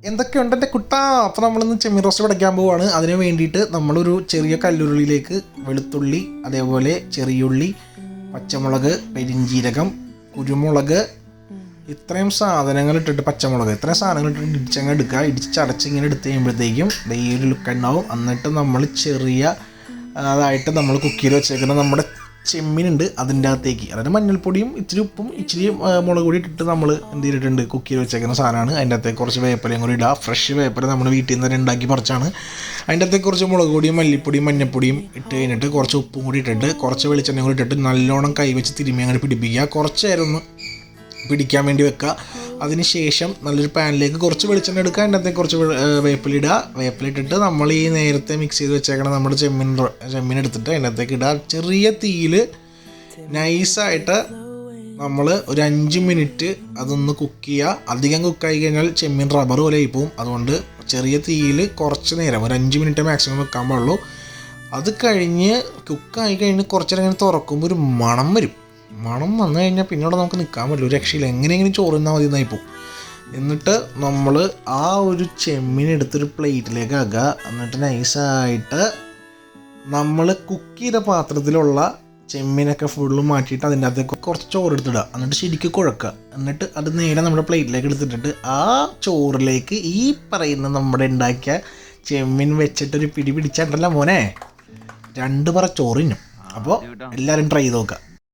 എന്തൊക്കെയുണ്ട് എൻ്റെ കുട്ടാ? അപ്പോൾ നമ്മളിന്ന് ചെമ്മീൻ റോസ്റ്റ് പഠിക്കാൻ പോവുകയാണ്. അതിന് വേണ്ടിയിട്ട് നമ്മളൊരു ചെറിയ കല്ലുരുളിയിലേക്ക് വെളുത്തുള്ളി, അതേപോലെ ചെറിയുള്ളി, പച്ചമുളക്, പെരിഞ്ചീരകം, കുരുമുളക്, ഇത്രയും സാധനങ്ങൾ ഇട്ടിട്ട്, പച്ചമുളക്, ഇത്രയും സാധനങ്ങൾ ഇട്ടിട്ട് ഇടിച്ചങ്ങ് എടുക്കുക. ഇടിച്ച് ചതച്ച് ഇങ്ങനെ എടുത്ത് കഴിയുമ്പോഴത്തേക്കും ഈ ഒരു ലുക്ക് ഉണ്ടാവും. എന്നിട്ട് നമ്മൾ അതായിട്ട് നമ്മൾ കുക്ക് ചെയ്ത് വെച്ചേക്കുന്ന നമ്മുടെ ചെമ്മീനുണ്ട് അതിൻ്റെ അകത്തേക്ക്, അതായത് മഞ്ഞൾപ്പൊടിയും ഇച്ചിരി ഉപ്പും ഇച്ചിരി മുളക് പൊടി ഇട്ടിട്ട് നമ്മൾ എന്ത് ചെയ്തിട്ടുണ്ട് കുക്ക് ചെയ്ത് വെച്ചേക്കുന്ന സാധനമാണ്. അതിൻ്റെ അകത്തേക്ക് കുറച്ച് വേപ്പിലയും കൂടി ഇടുക. ഫ്രഷ് വേപ്പില നമ്മൾ വീട്ടിൽ നിന്ന് തന്നെ ഉണ്ടാക്കി പറിച്ചാണ്. അതിൻ്റെ അകത്തേക്ക് കുറച്ച് മുളക് പൊടിയും മല്ലിപ്പൊടിയും മഞ്ഞൾപ്പൊടിയും ഇട്ട് കഴിഞ്ഞിട്ട് കുറച്ച് ഉപ്പും കൂടി ഇട്ടിട്ട് കുറച്ച് വെളിച്ചെണ്ണയും കൂടി ഇട്ടിട്ട് നല്ലോണം കൈവച്ച് തിരുമ്മി അങ്ങനെ പിടിപ്പിക്കുക. കുറച്ച് നേരം ഒന്ന് പിടിക്കാൻ വേണ്ടി വെക്കുക. അതിന് ശേഷം നല്ലൊരു പാനിലേക്ക് കുറച്ച് വെളിച്ചെണ്ണ എടുക്കുക. അതിൻ്റെ അകത്തേക്ക് കുറച്ച് വേപ്പിലിടുക. വേപ്പിലിട്ടിട്ട് നമ്മൾ ഈ നേരത്തെ മിക്സ് ചെയ്ത് വെച്ചേക്കണം നമ്മുടെ ചെമ്മീൻ എടുത്തിട്ട് അതിൻ്റെ അകത്തേക്ക് ഇടുക. ചെറിയ തീയിൽ നൈസായിട്ട് നമ്മൾ ഒരു 5 മിനിറ്റ് അതൊന്ന് കുക്ക് ചെയ്യുക. അധികം കുക്കായി കഴിഞ്ഞാൽ ചെമ്മീൻ റബ്ബർ പോലെ ആയി പോവും. അതുകൊണ്ട് ചെറിയ തീയിൽ കുറച്ച് നേരം ഒരു 5 മിനിറ്റ് മാക്സിമം വെക്കാൻ പാടുള്ളൂ. അത് കഴിഞ്ഞ് കുക്കായി കഴിഞ്ഞ് കുറച്ച് നേരം ഇങ്ങനെ തുറക്കുമ്പോൾ ഒരു മണം വരും. മണം വന്നു കഴിഞ്ഞാൽ പിന്നീട് നമുക്ക് നിൽക്കാൻ പറ്റില്ല, ഒരു രക്ഷയില്ല. എങ്ങനെയെങ്കിലും ചോറ് തിന്നാൽ മതി എന്നായിപ്പോൾ. എന്നിട്ട് നമ്മൾ ആ ഒരു ചെമ്മീൻ എടുത്തൊരു പ്ലേറ്റിലേക്ക് ആക്കുക. എന്നിട്ട് നൈസായിട്ട് നമ്മൾ കുക്ക് ചെയ്ത പാത്രത്തിലുള്ള ചെമ്മീനൊക്കെ ഫുള്ള് മാറ്റിയിട്ട് അതിൻ്റെ അകത്തേക്ക് കുറച്ച് ചോറ് എടുത്തിടുക. എന്നിട്ട് ശരിക്കും കുഴക്കുക. എന്നിട്ട് അത് നേരെ നമ്മുടെ പ്ലേറ്റിലേക്ക് എടുത്തിട്ടിട്ട് ആ ചോറിലേക്ക് ഈ പറയുന്ന നമ്മുടെ ഉണ്ടാക്കിയ ചെമ്മീൻ വെച്ചിട്ടൊരു പിടി പിടിച്ചിട്ടല്ല മോനെ 2 പറ ചോറിനും. അപ്പോൾ എല്ലാവരും ട്രൈ ചെയ്ത് നോക്കുക.